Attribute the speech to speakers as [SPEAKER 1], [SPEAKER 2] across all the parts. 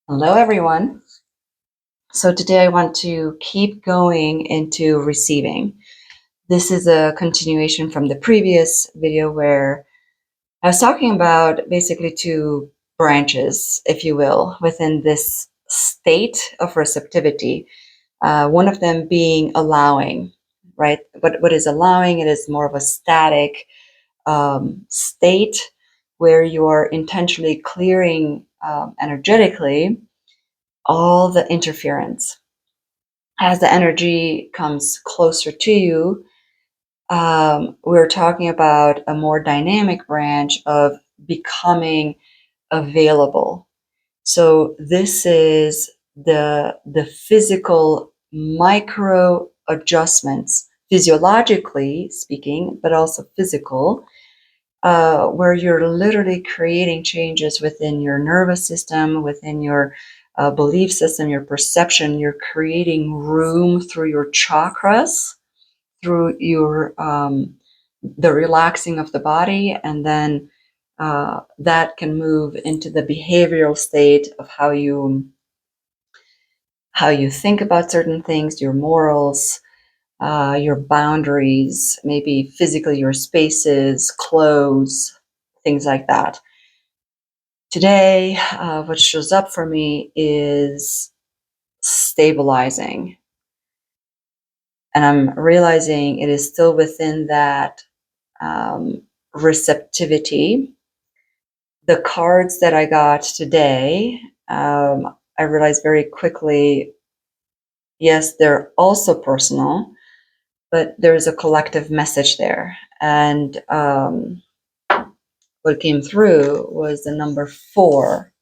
[SPEAKER 1] Hello, everyone. So today I want to keep going into receiving. This is a continuation from the previous video where I was talking about basically two branches, if you will, within this state of receptivity. One of them being allowing, right? What is allowing? It is more of a static state where you are intentionally clearing energetically all the interference. As the energy comes closer to you, we're talking about a more dynamic branch of becoming available. So this is the physical micro adjustments, physiologically speaking, but also physical, where you're literally creating changes within your nervous system, within your belief system, your perception. You're creating room through your chakras, through your the relaxing of the body, and then that can move into the behavioral state of how you think about certain things, your morals, your boundaries, maybe physically your spaces, clothes, things like that. Today, what shows up for me is stabilizing. And I'm realizing it is still within that receptivity. The cards that I got today, I realized very quickly, yes, they're also personal, but there's a collective message there. And what came through was the number 4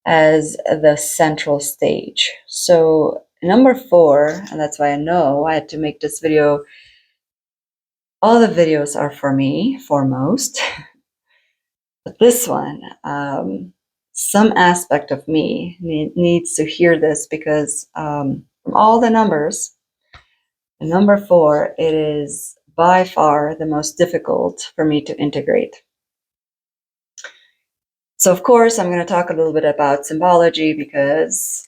[SPEAKER 1] as the central stage. So number 4, and that's why I know I had to make this video. All the videos are for me, foremost. But this one, some aspect of me needs to hear this because from all the numbers, the number 4, it is by far the most difficult for me to integrate. So of course, I'm going to talk a little bit about symbology because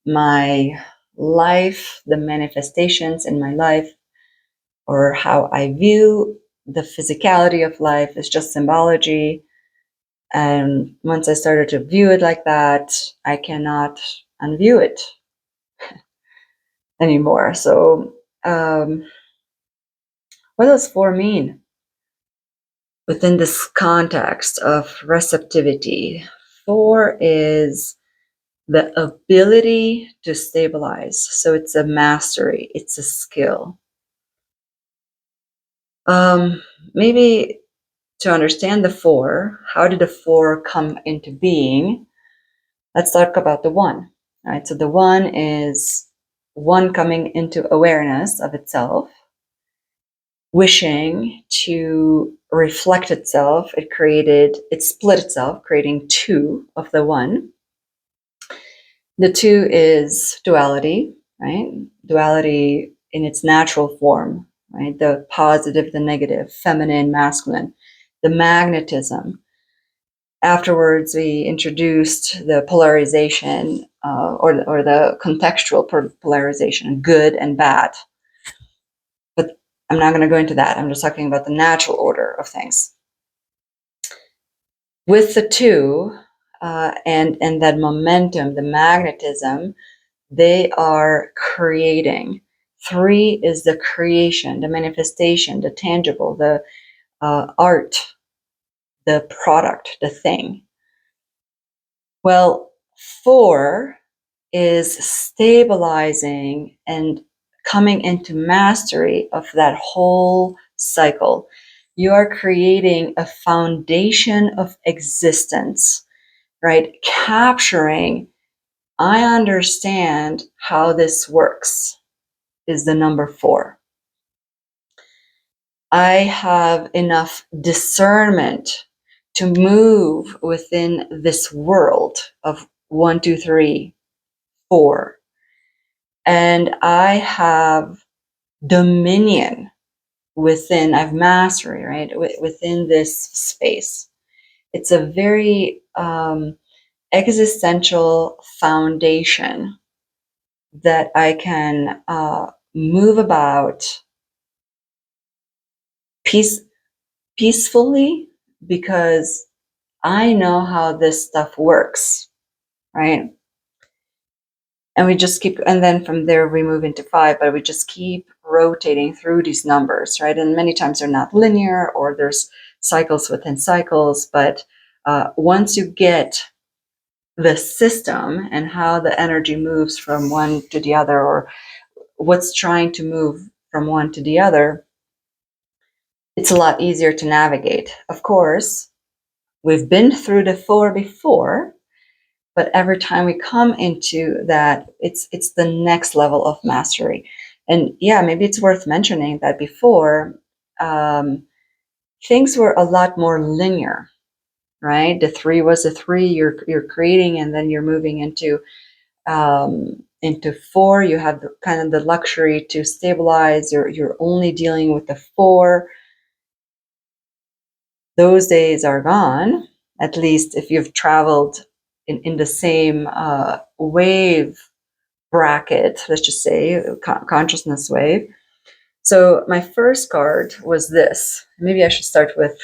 [SPEAKER 1] my life, the manifestations in my life, or how I view the physicality of life is just symbology. And once I started to view it like that, I cannot unview it anymore. So, what does 4 mean within this context of receptivity? 4 is the ability to stabilize. So it's a mastery, it's a skill. Maybe to understand the 4, how did the 4 come into being? Let's talk about the 1. All right, so the 1 is 1 coming into awareness of itself, wishing to reflect itself. It split itself, creating 2 of the 1. The 2 is duality, right? Duality in its natural form, right? The positive, the negative, feminine, masculine, the magnetism. Afterwards, we introduced the polarization or the contextual polarization, good and bad. But I'm not going to go into that. I'm just talking about the natural order of things. With the 2 and that momentum, the magnetism, they are creating. 3 is the creation, the manifestation, the tangible, the art, the product, the thing. Well, 4 is stabilizing and coming into mastery of that whole cycle. You are creating a foundation of existence, right? Capturing, I understand how this works, is the number 4. I have enough discernment to move within this world of 1, 2, 3, 4. And I have dominion within, I have mastery, right? Within this space. It's a very existential foundation that I can move about peacefully, because I know how this stuff works, right? And we just keep, and then from there we move into 5, but we just keep rotating through these numbers, right? And many times they're not linear, or there's cycles within cycles. But once you get the system and how the energy moves from one to the other, or what's trying to move from one to the other, it's a lot easier to navigate. Of course, we've been through the 4 before, but every time we come into that, it's the next level of mastery. And yeah, maybe it's worth mentioning that before, things were a lot more linear, right? The 3 was a 3 you're creating, and then you're moving into 4. You have the kind of the luxury to stabilize. You're only dealing with the 4. Those days are gone, at least if you've traveled in the same wave bracket, let's just say, consciousness wave. So my first card was this. Maybe I should start with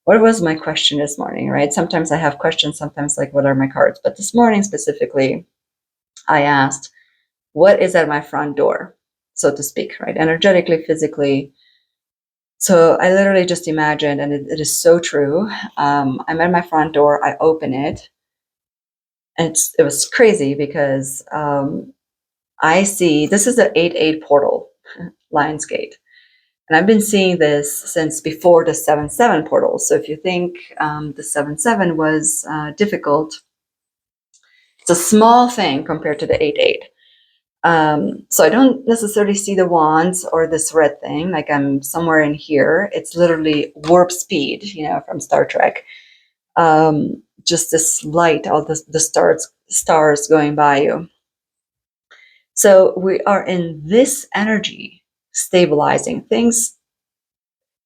[SPEAKER 1] what was my question this morning, right? Sometimes I have questions, sometimes like, what are my cards? But this morning specifically, I asked, what is at my front door, so to speak, right? Energetically, physically. So I literally just imagined, and it is so true. I'm at my front door, I open it, and it was crazy because I see, this is the 8-8 portal, Lionsgate. And I've been seeing this since before the 7-7 portal. So if you think the 7-7 was difficult, it's a small thing compared to the 8-8. So I don't necessarily see the wands or this red thing, like I'm somewhere in here. It's literally warp speed, from Star Trek. Just this light, all the stars going by you. So we are in this energy stabilizing things.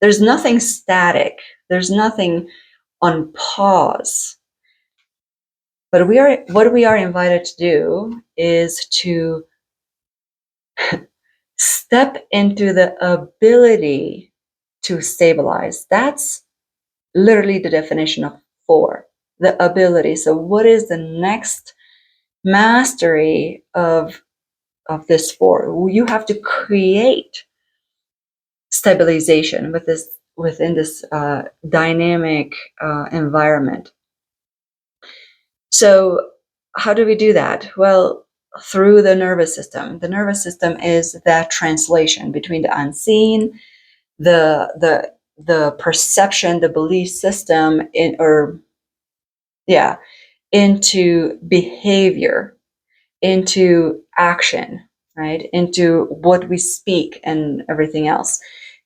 [SPEAKER 1] There's nothing static. There's nothing on pause. But what we are invited to do is to step into the ability to stabilize. That's literally the definition of 4, the ability. So what is the next mastery of this 4? You have to create stabilization within this dynamic environment. So how do we do that? Well, through the nervous system. The nervous system is that translation between the unseen, the perception, the belief system, into behavior, into action, right? Into what we speak and everything else.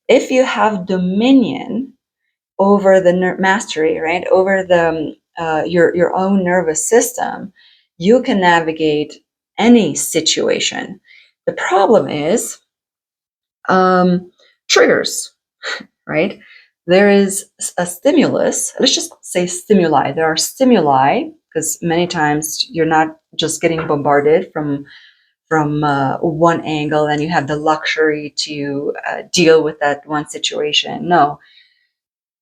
[SPEAKER 1] If you have dominion over the mastery, right, over the your own nervous system, you can navigate any situation. The problem is triggers, right? There is a stimulus. Let's just say stimuli. There are stimuli, because many times you're not just getting bombarded from one angle and you have the luxury to deal with that one situation. No,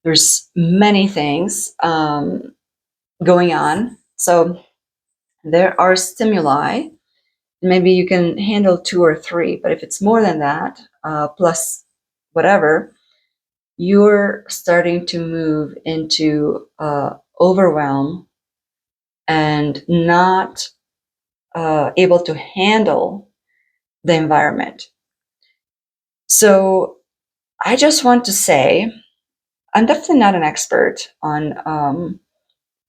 [SPEAKER 1] there's many things going on. So there are stimuli. Maybe you can handle 2 or 3, but if it's more than that, plus whatever, you're starting to move into overwhelm and not able to handle the environment. So I just want to say, I'm definitely not an expert on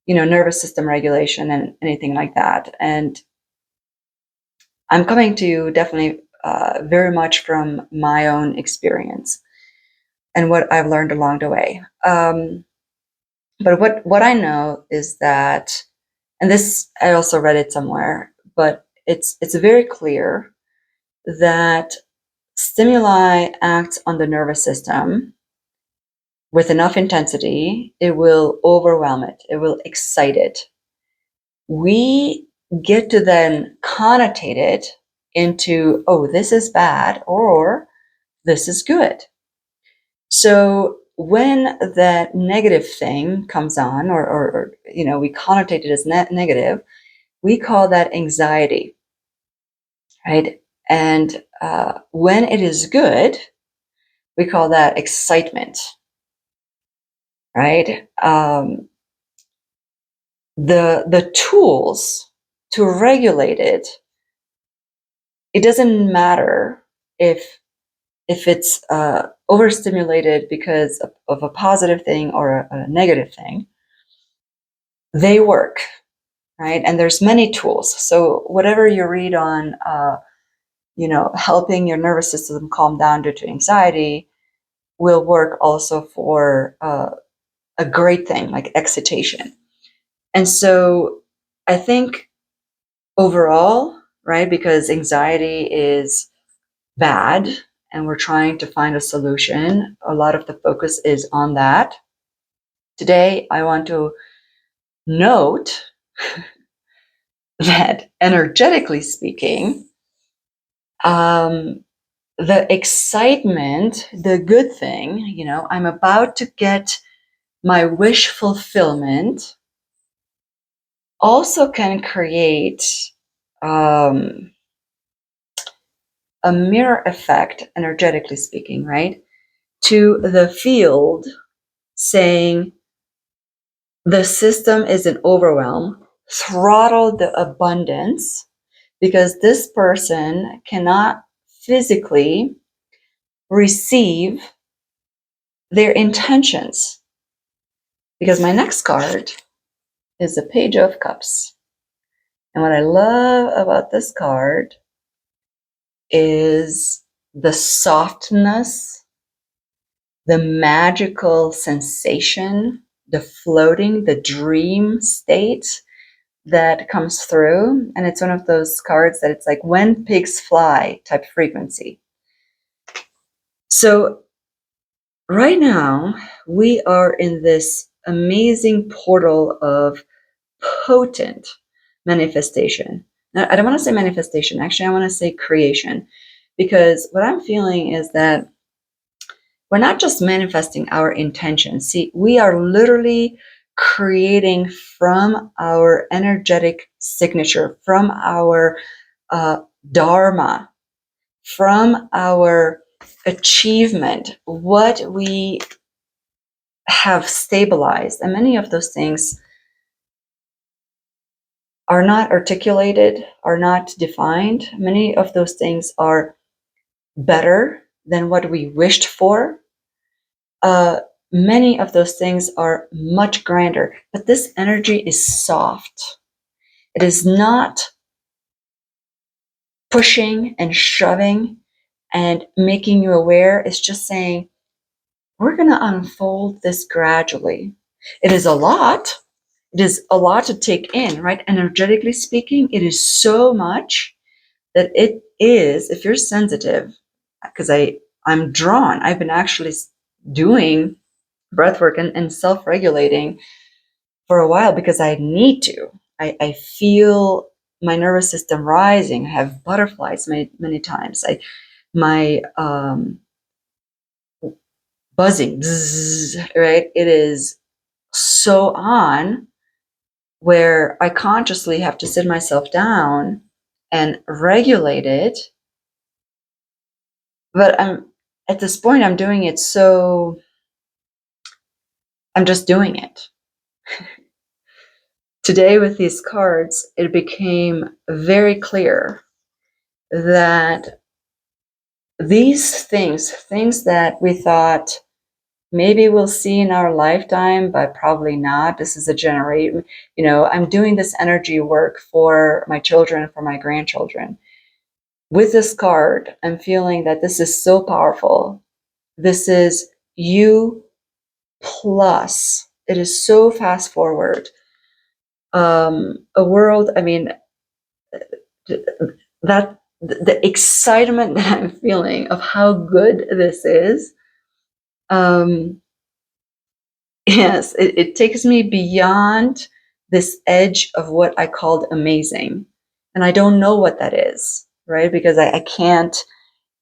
[SPEAKER 1] nervous system regulation and anything like that. And I'm coming to you definitely very much from my own experience and what I've learned along the way. But what I know is that, and this I also read it somewhere, but it's very clear that stimuli act on the nervous system with enough intensity, it will overwhelm it, it will excite it. we get to then connotate it into, oh, this is bad or this is good. So when that negative thing comes on, or we connotate it as negative, we call that anxiety, right? And when it is good, we call that excitement, right? The tools to regulate it, it doesn't matter if it's overstimulated because of a positive thing or a negative thing. They work, right? And there's many tools. So whatever you read on, helping your nervous system calm down due to anxiety will work also for a great thing like excitation. And so I think overall, right, because anxiety is bad and we're trying to find a solution, a lot of the focus is on that. Today, I want to note that energetically speaking, the excitement, the good thing, I'm about to get my wish fulfillment, also can create a mirror effect, energetically speaking, right, to the field, saying the system is in overwhelm, throttle the abundance, because this person cannot physically receive their intentions. Because my next card is the Page of Cups. And what I love about this card is the softness, the magical sensation, the floating, the dream state that comes through. And it's one of those cards that it's like when pigs fly type frequency. So right now, we are in this amazing portal of potent manifestation. Now, I don't want to say manifestation. Actually, I want to say creation. Because what I'm feeling is that we're not just manifesting our intentions. See, we are literally creating from our energetic signature, from our dharma, from our achievement, what we have stabilized. And many of those things are not articulated, are not defined. Many of those things are better than what we wished for. Many of those things are much grander, but this energy is soft. It is not pushing and shoving and making you aware. It's just saying, we're going to unfold this gradually. It is a lot. It is a lot to take in, right? Energetically speaking, it is so much that it is, if you're sensitive, because I'm drawn, I've been actually doing breathwork and self-regulating for a while because I need to. I feel my nervous system rising. I have butterflies many times. My buzzing, bzzz, right? It is so on where I consciously have to sit myself down and regulate it. But at this point, I'm doing it so I'm just doing it. Today with these cards, it became very clear that these things that we thought maybe we'll see in our lifetime, but probably not. This is a generation, I'm doing this energy work for my children, for my grandchildren. With this card, I'm feeling that this is so powerful. This is you plus. It is so fast forward. A world, that the excitement that I'm feeling of how good this is, yes, it takes me beyond this edge of what I called amazing. And I don't know what that is, right? Because I can't,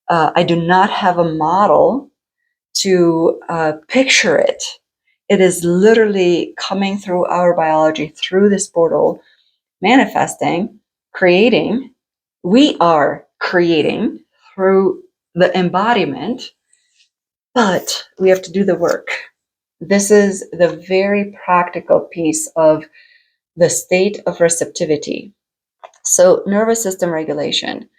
[SPEAKER 1] I do not have a model to picture it. It is literally coming through our biology, through this portal, manifesting, creating. We are creating through the embodiment, but we have to do the work. This is the very practical piece of the state of receptivity. So, nervous system regulation.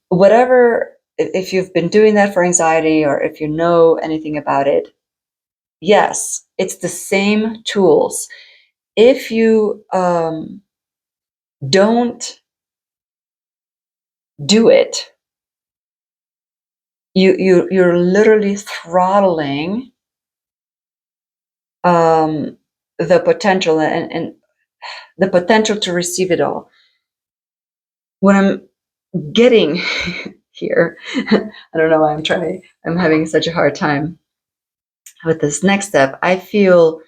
[SPEAKER 1] Whatever, if you've been doing that for anxiety or if you know anything about it, yes, it's the same tools. If you don't do it, you're literally throttling the potential and the potential to receive it all. What I'm getting here, I don't know why I'm having such a hard time with this next step. I feel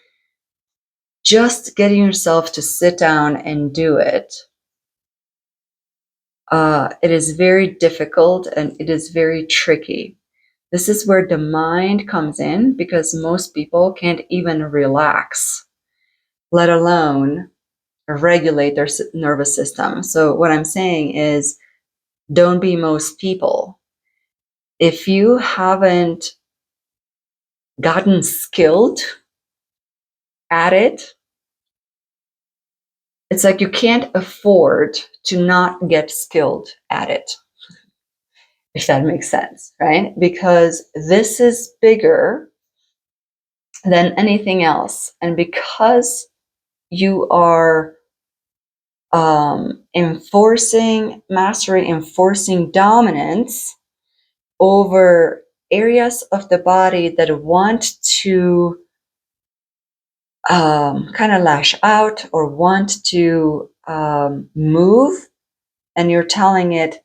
[SPEAKER 1] just getting yourself to sit down and do it. It is very difficult and it is very tricky. This is where the mind comes in because most people can't even relax, let alone regulate their nervous system. So, what I'm saying is, don't be most people. If you haven't gotten skilled at it, it's like you can't afford to not get skilled at it, if that makes sense, right? Because this is bigger than anything else. And because you are enforcing dominance over areas of the body that want to kind of lash out or want to move, and you're telling it,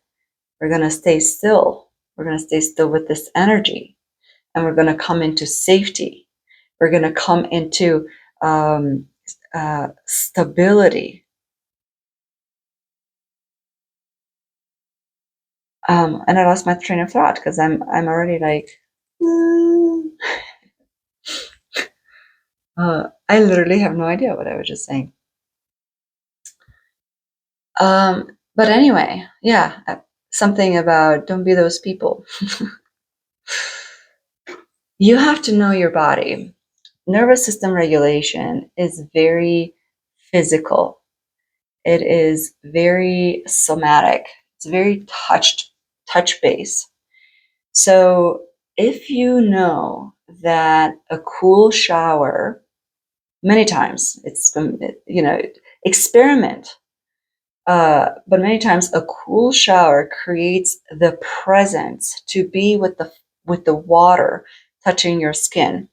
[SPEAKER 1] we're going to stay still. We're going to stay still with this energy, and we're going to come into safety. We're going to come into stability. And I lost my train of thought because I'm already like, I literally have no idea what I was just saying. But anyway, yeah, something about don't be those people. You have to know your body. Nervous system regulation is very physical. It is very somatic. It's very touch base. So if you know that a cool shower, many times it's, experiment. But many times a cool shower creates the presence to be with the water touching your skin.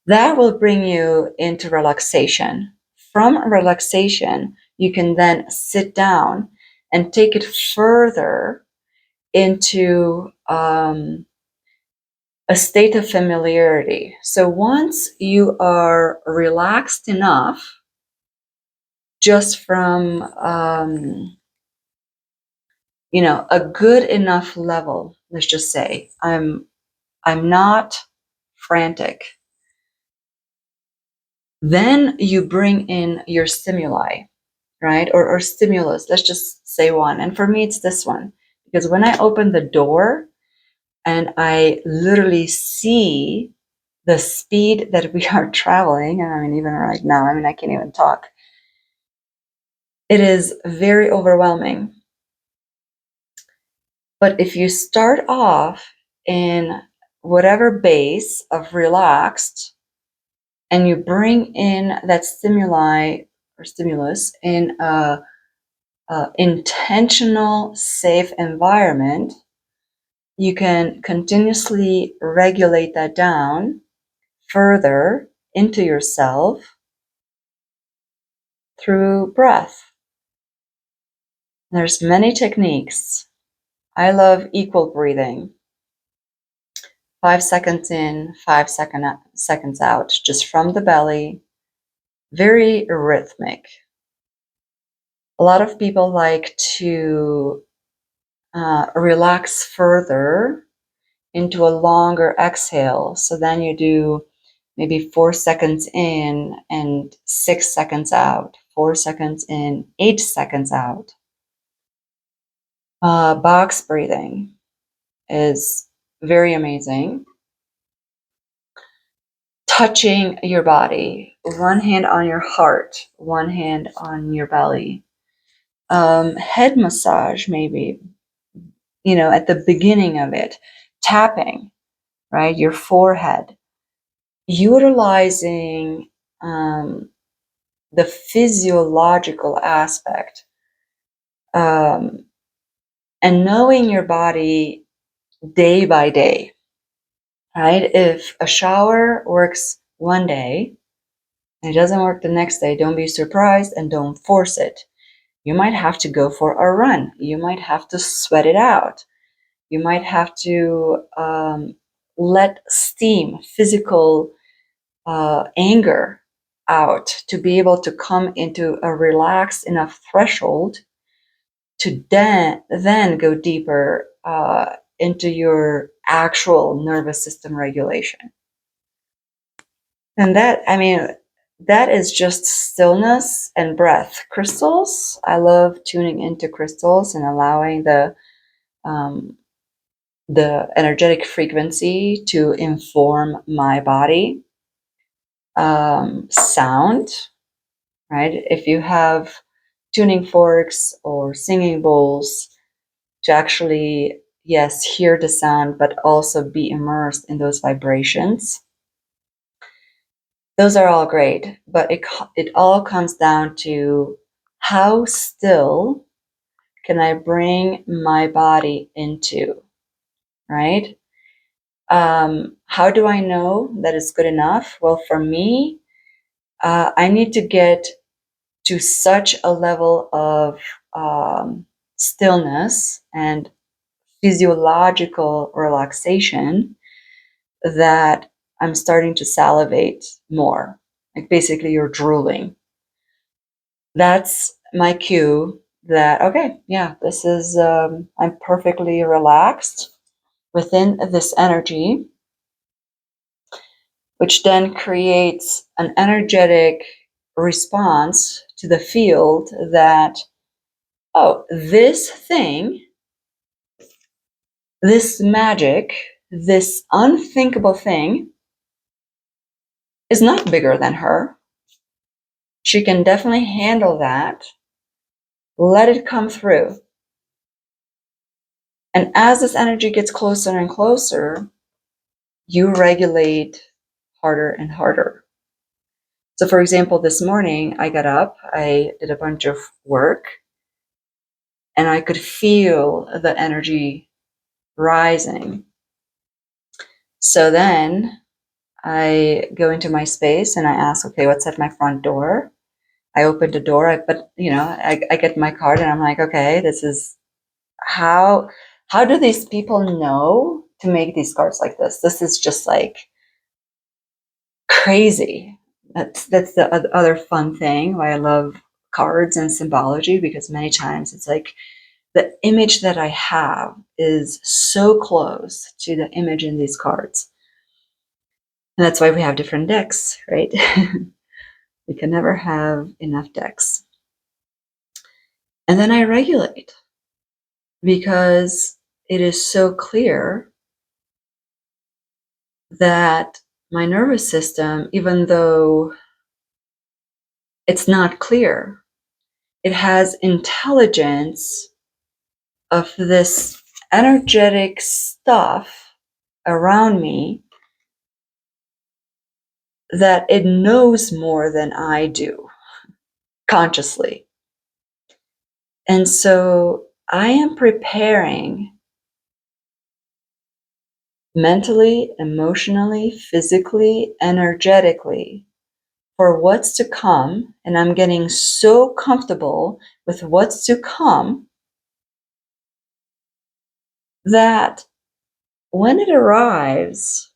[SPEAKER 1] That will bring you into relaxation. From relaxation, you can then sit down and take it further into a state of familiarity. So once you are relaxed enough, just from a good enough level, let's just say, I'm not frantic. Then you bring in your stimuli, right? Or stimulus, let's just say one. And for me, it's this one. Because when I open the door and I literally see the speed that we are traveling, and I mean, even right now, I can't even talk. It is very overwhelming. But if you start off in whatever base of relaxed, and you bring in that stimuli or stimulus in a intentional, safe environment, you can continuously regulate that down further into yourself through breath. There's many techniques. I love equal breathing. 5 seconds in, seconds out, just from the belly, very rhythmic. A lot of people like to relax further into a longer exhale. So then you do maybe 4 seconds in and 6 seconds out, 4 seconds in, 8 seconds out. Box breathing is very amazing. Touching your body, one hand on your heart, one hand on your belly. Head massage, maybe, at the beginning of it, tapping, right, your forehead, utilizing the physiological aspect, and knowing your body day by day, right? If a shower works one day and it doesn't work the next day, don't be surprised and don't force it. You might have to go for a run. You might have to sweat it out. You might have to let steam, physical anger out to be able to come into a relaxed enough threshold to then go deeper into your actual nervous system regulation. And that is just stillness and breath. Crystals, I love tuning into crystals and allowing the energetic frequency to inform my body. Sound, right? If you have tuning forks or singing bowls, to actually, yes, hear the sound, but also be immersed in those vibrations. Those are all great, but it all comes down to how still can I bring my body into, right? How do I know that it's good enough? Well, for me, I need to get to such a level of stillness and physiological relaxation that I'm starting to salivate more. Like basically, you're drooling. That's my cue that, okay, yeah, this is, I'm perfectly relaxed within this energy, which then creates an energetic response to the field that, oh, this thing, this magic, this unthinkable thing is not bigger than her. She can definitely handle that. Let it come through. And as this energy gets closer and closer, you regulate harder and harder. So, for example, this morning I got up, I did a bunch of work, and I could feel the energy rising. So then I go into my space and I ask, okay, what's at my front door? I opened the door, I get my card and I'm like, okay, this is how do these people know to make these cards like this? This is just like crazy. That's the other fun thing why I love cards and symbology, because many times it's like the image that I have is so close to the image in these cards. And that's why we have different decks, right? We can never have enough decks. And then I regulate because it is so clear that my nervous system, even though it's not clear, it has intelligence of this energetic stuff around me that it knows more than I do consciously. And so I am preparing mentally, emotionally, physically, energetically for what's to come. And I'm getting so comfortable with what's to come that when it arrives,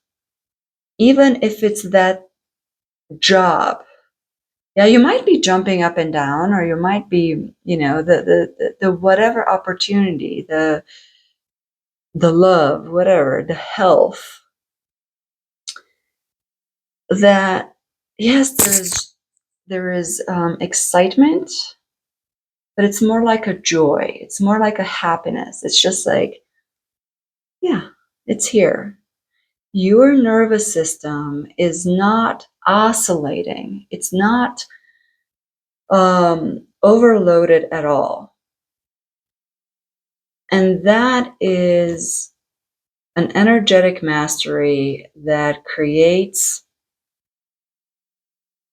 [SPEAKER 1] even if it's that job, yeah, you might be jumping up and down, or you might be, the whatever opportunity, the love, whatever, the health, that yes, there is excitement, but it's more like a joy. It's more like a happiness. It's just like, yeah, it's here. Your nervous system is not oscillating. It's not overloaded at all. And that is an energetic mastery that creates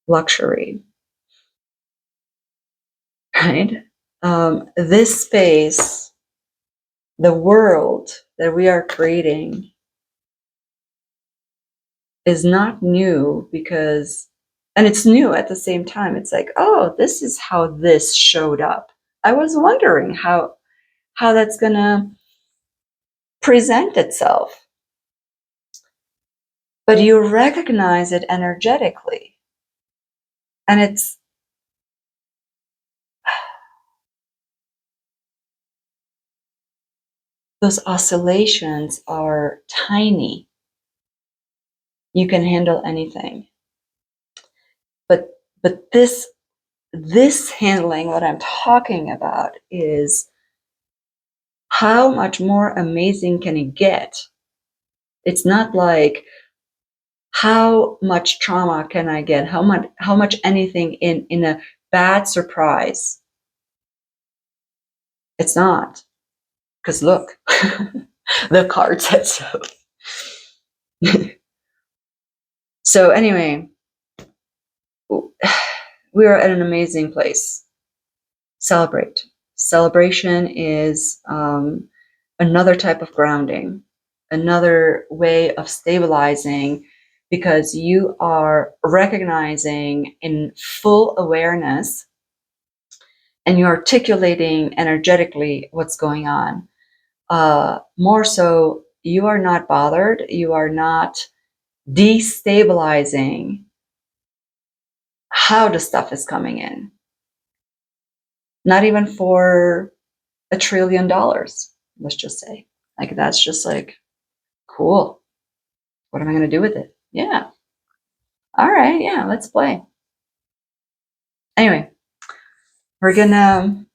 [SPEAKER 1] luxury, right? This space, the world that we are creating, is not new because, and it's new at the same time. It's like, oh, this is how this showed up. I was wondering how that's gonna present itself. But you recognize it energetically. And it's those oscillations are tiny. You can handle anything. But this handling, what I'm talking about, is how much more amazing can it get? It's not like how much trauma can I get? How much anything in a bad surprise? It's not. Because look, the card said so. So anyway, we are at an amazing place. Celebrate. Celebration is another type of grounding, another way of stabilizing, because you are recognizing in full awareness and you're articulating energetically what's going on. More so, you are not bothered, you are not destabilizing how the stuff is coming in. Not even for $1 trillion, let's just say. Like, that's just like, cool. What am I going to do with it? Yeah. All right. Yeah. Let's play. Anyway, we're gonna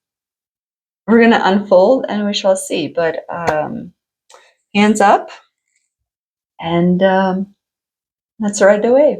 [SPEAKER 1] unfold and we shall see. But hands up, and let's ride the wave.